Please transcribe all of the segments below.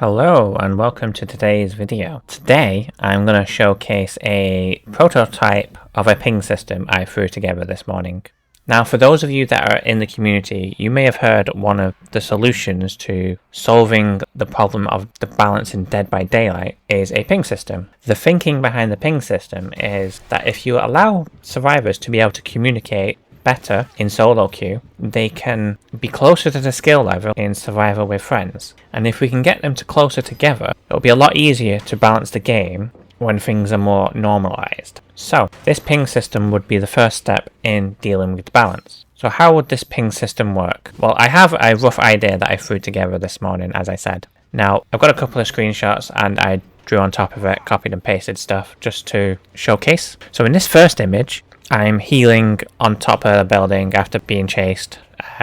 Hello and welcome to today's video. Today I'm going to showcase a prototype of a ping system I threw together this morning. Now for those of you that are in the community, you may have heard one of the solutions to solving the problem of the balance in Dead by Daylight is a ping system. The thinking behind the ping system is that if you allow survivors to be able to communicate better in solo queue, they can be closer to the skill level in survival with friends. And if we can get them to closer together, it'll be a lot easier to balance the game when things are more normalized. So this ping system would be the first step in dealing with the balance. So how would this ping system work? Well, I have a rough idea that I threw together this morning, as I said. Now, I've got a couple of screenshots and I drew on top of it, copied and pasted stuff just to showcase. So in this first image, I'm healing on top of the building after being chased,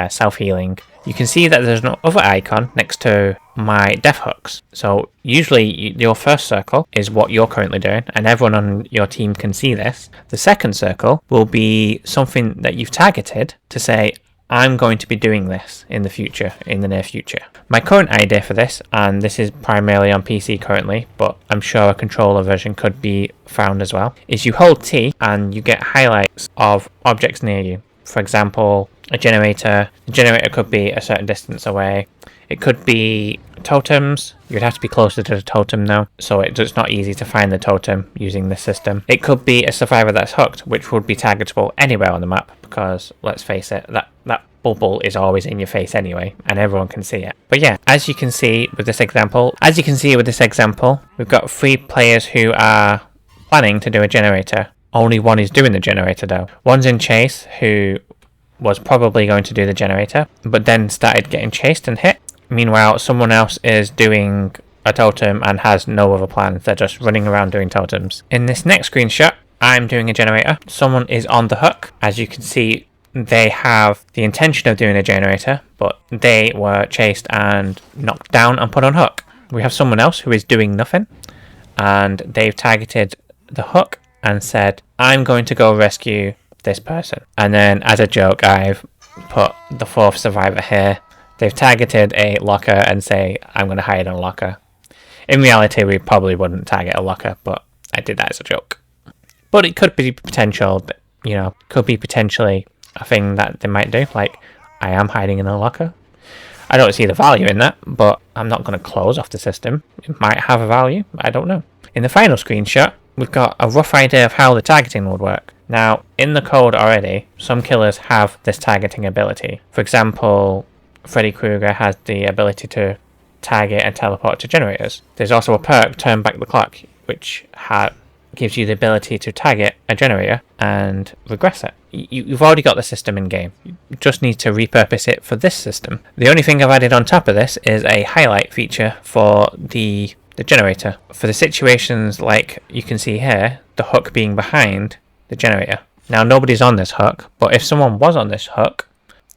self-healing. You can see that there's no other icon next to my death hooks. So usually your first circle is what you're currently doing and everyone on your team can see this. The second circle will be something that you've targeted to say, I'm going to be doing this in the future, in the near future. My current idea for this, and this is primarily on PC currently, but I'm sure a controller version could be found as well, is you hold T and you get highlights of objects near you. For example, a generator. The generator could be a certain distance away. It could be totems. You'd have to be closer to the totem now, so it's not easy to find the totem using this system. It could be a survivor that's hooked, which would be targetable anywhere on the map, because let's face it, that bubble is always in your face anyway, and everyone can see it. But yeah, as you can see with this example, we've got 3 players who are planning to do a generator. Only one is doing the generator though. One's in chase, who was probably going to do the generator, but then started getting chased and hit. Meanwhile, someone else is doing a totem and has no other plans. They're just running around doing totems. In this next screenshot, I'm doing a generator. Someone is on the hook. As you can see, they have the intention of doing a generator, but they were chased and knocked down and put on hook. We have someone else who is doing nothing, and they've targeted the hook and said, I'm going to go rescue this person. And then as a joke, I've put the 4th survivor here. They've targeted a locker and say, I'm going to hide in a locker. In reality, we probably wouldn't target a locker, but I did that as a joke. But it could be potential, could be potentially a thing that they might do, like, I am hiding in a locker. I don't see the value in that, but I'm not going to close off the system. It might have a value, I don't know. In the final screenshot, we've got a rough idea of how the targeting would work. Now, in the code already, some killers have this targeting ability. For example, Freddy Krueger has the ability to target and teleport to generators. There's also a perk, Turn Back the Clock, which gives you the ability to target a generator and regress it. You've already got the system in game. You just need to repurpose it for this system. The only thing I've added on top of this is a highlight feature for the generator. For the situations like you can see here, the hook being behind the generator. Now nobody's on this hook, but if someone was on this hook,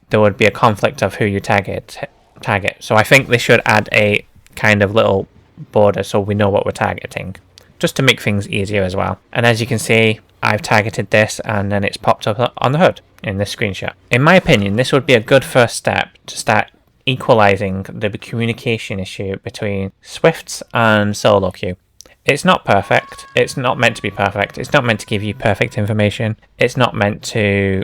there would be a conflict of who you target. So I think they should add a kind of little border so we know what we're targeting, just to make things easier as well. And as you can see, I've targeted this and then it's popped up on the HUD in this screenshot. In my opinion, this would be a good first step to start equalizing the communication issue between Swifts and solo queue. It's not perfect. It's not meant to be perfect. It's not meant to give you perfect information. It's not meant to,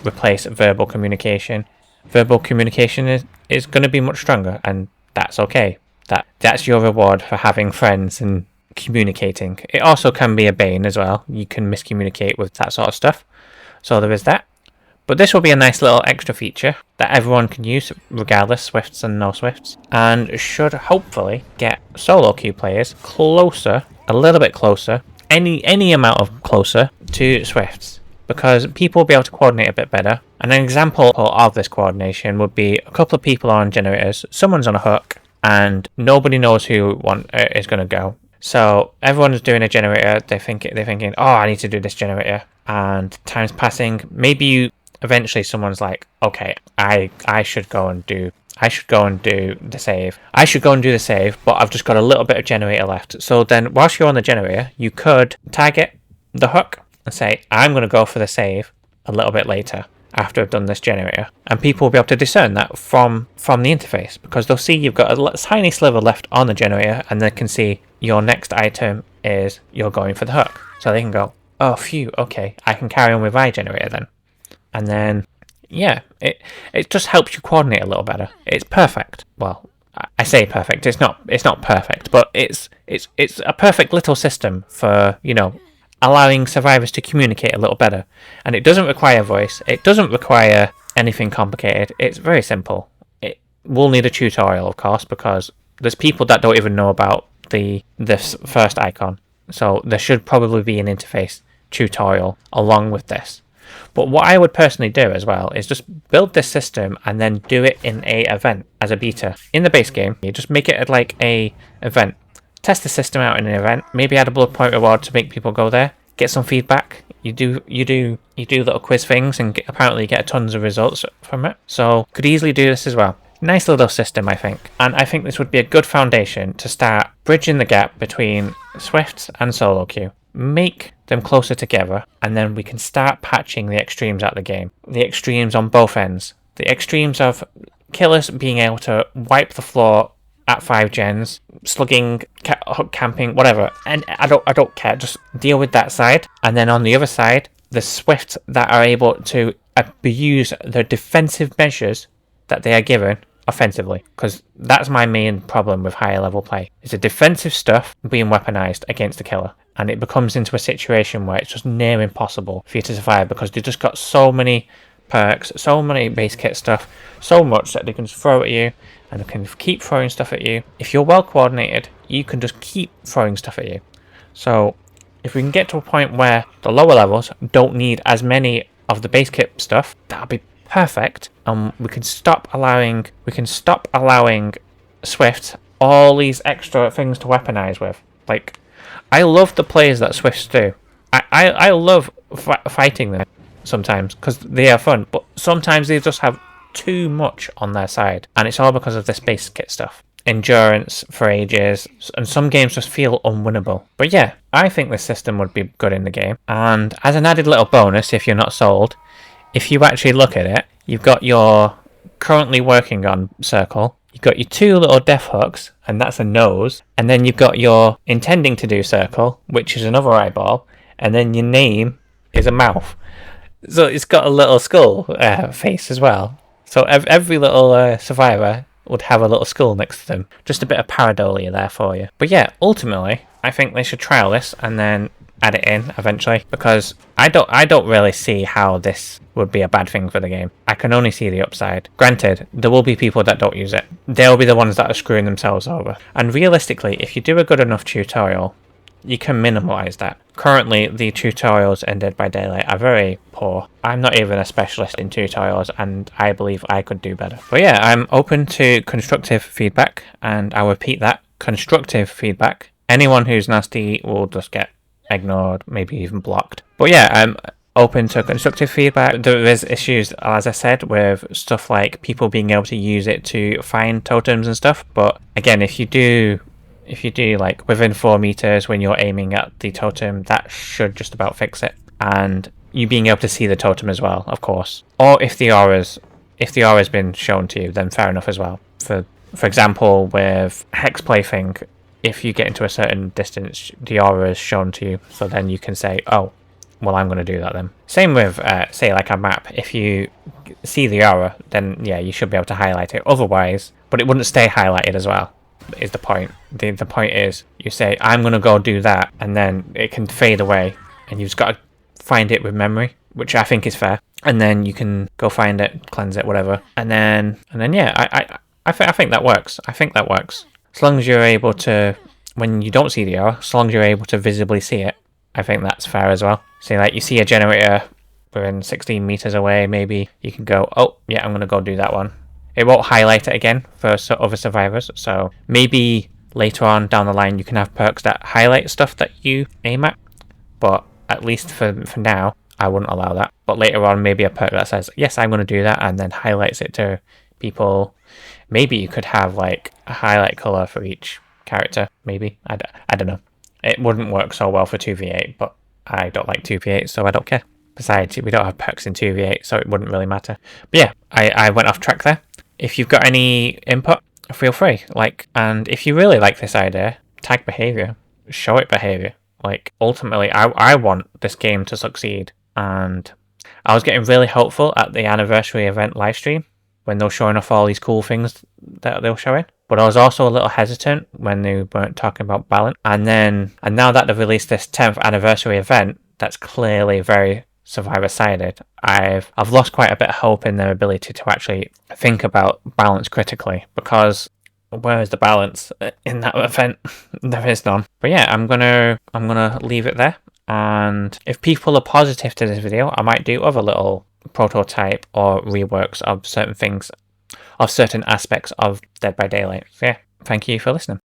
replace verbal communication. Verbal communication is going to be much stronger, and that's okay. That's your reward for having friends and communicating. It also can be a bane as well. You can miscommunicate with that sort of stuff. So there is that. But this will be a nice little extra feature that everyone can use, regardless, Swifts and no Swifts, and should hopefully get solo queue players closer, a little bit closer, any amount of closer to Swifts, because people will be able to coordinate a bit better. And an example of this coordination would be a couple of people on generators, someone's on a hook, and nobody knows who is going to go. So everyone's doing a generator, they're thinking, oh, I need to do this generator, and time's passing. Eventually someone's like, okay, I should go and do the save. I should go and do the save, but I've just got a little bit of generator left. So then whilst you're on the generator, you could target the hook and say, I'm going to go for the save a little bit later. after I've done this generator. And people will be able to discern that from the interface, because they'll see you've got a tiny sliver left on the generator, and they can see your next item is you're going for the hook. So they can go, oh phew, okay, I can carry on with my generator then. And then, yeah, it just helps you coordinate a little better. It's perfect. Well, I say perfect. It's not perfect, but it's a perfect little system for, you know, allowing survivors to communicate a little better. And it doesn't require voice. It doesn't require anything complicated. It's very simple. It will need a tutorial, of course, because there's people that don't even know about this first icon. So there should probably be an interface tutorial along with this. But what I would personally do as well is just build this system and then do it in a event as a beta. In the base game, you just make it like a event. Test the system out in an event, maybe add a blood point reward to make people go there, get some feedback. You do little quiz things and apparently get tons of results from it. So could easily do this as well. Nice little system, I think. And I think this would be a good foundation to start bridging the gap between Swift and solo queue. Make them closer together, and then we can start patching the extremes out of the game. The extremes on both ends. The extremes of killers being able to wipe the floor at 5 gens, slugging, hook camping, whatever. And I don't care, just deal with that side. And then on the other side, the Swift that are able to abuse the defensive measures that they are given offensively, because that's my main problem with higher level play, is the defensive stuff being weaponized against the killer, and it becomes into a situation where it's just near impossible for you to survive, because they've just got so many perks, so many base kit stuff, so much that they can just throw at you, and they can keep throwing stuff at you. If you're well coordinated, you can just keep throwing stuff at you. So if we can get to a point where the lower levels don't need as many of the base kit stuff, that'll be perfect. We can stop allowing Swift all these extra things to weaponize with. Like, I love the plays that Swifts do. I love fighting them sometimes because they are fun, but sometimes they just have too much on their side, and it's all because of this base kit stuff. Endurance for ages, and some games just feel unwinnable. But yeah, I think this system would be good in the game. And as an added little bonus, if you're not sold, if you actually look at it, you've got your currently working on circle, you've got your 2 little death hooks, and that's a nose, and then you've got your intending to do circle, which is another eyeball, and then your name is a mouth. So it's got a little skull face as well. So every little survivor would have a little skull next to them. Just a bit of pareidolia there for you. But yeah, ultimately, I think they should trial this and then add it in eventually, because I don't really see how this would be a bad thing for the game. I can only see the upside. Granted, there will be people that don't use it. They'll be the ones that are screwing themselves over. And realistically, if you do a good enough tutorial, you can minimize that. Currently, the tutorials in Dead by Daylight are very poor. I'm not even a specialist in tutorials, and I believe I could do better. But yeah, I'm open to constructive feedback, and I'll repeat that, constructive feedback. Anyone who's nasty will just get ignored, maybe even blocked. But yeah, I'm open to constructive feedback. There is issues, as I said, with stuff like people being able to use it to find totems and stuff. But again, if you do like within 4 meters when you're aiming at the totem, that should just about fix it. And you being able to see the totem as well, of course. Or if the aura's been shown to you, then fair enough as well. For example, with Hex Plaything, if you get into a certain distance, the aura is shown to you, so then you can say, oh, well, I'm going to do that then. Same with, say, like a map. If you see the aura, then yeah, you should be able to highlight it. Otherwise, but it wouldn't stay highlighted as well, is the point. The point is, you say, I'm going to go do that, and then it can fade away, and you've just got to find it with memory, which I think is fair. And then you can go find it, cleanse it, whatever. And then yeah, I think that works. I think that works. As long as you're able to, when you don't see the aura, as long as you're able to visibly see it, I think that's fair as well. Say like you see a generator within 16 meters away, maybe you can go, oh yeah, I'm going to go do that one. It won't highlight it again for other survivors, so maybe later on down the line you can have perks that highlight stuff that you aim at, but at least for now, I wouldn't allow that. But later on, maybe a perk that says, yes, I'm going to do that, and then highlights it to people. Maybe you could have like a highlight color for each character, maybe. I don't know. It wouldn't work so well for 2v8, but I don't like 2v8, so I don't care. Besides, we don't have perks in 2v8, so it wouldn't really matter. But yeah, I went off track there. If you've got any input, feel free. And if you really like this idea, tag Behaviour. Show it Behaviour. Ultimately, I want this game to succeed. And I was getting really hopeful at the anniversary event livestream when they were showing off all these cool things that they were showing. But I was also a little hesitant when they weren't talking about balance. And now that they've released this 10th anniversary event, that's clearly very Survivor-sided, I've lost quite a bit of hope in their ability to actually think about balance critically, because where is the balance in that event? There is none. But yeah, I'm gonna leave it there, and if people are positive to this video, I might do other little prototype or reworks of certain things, of certain aspects of Dead by Daylight. So yeah, thank you for listening.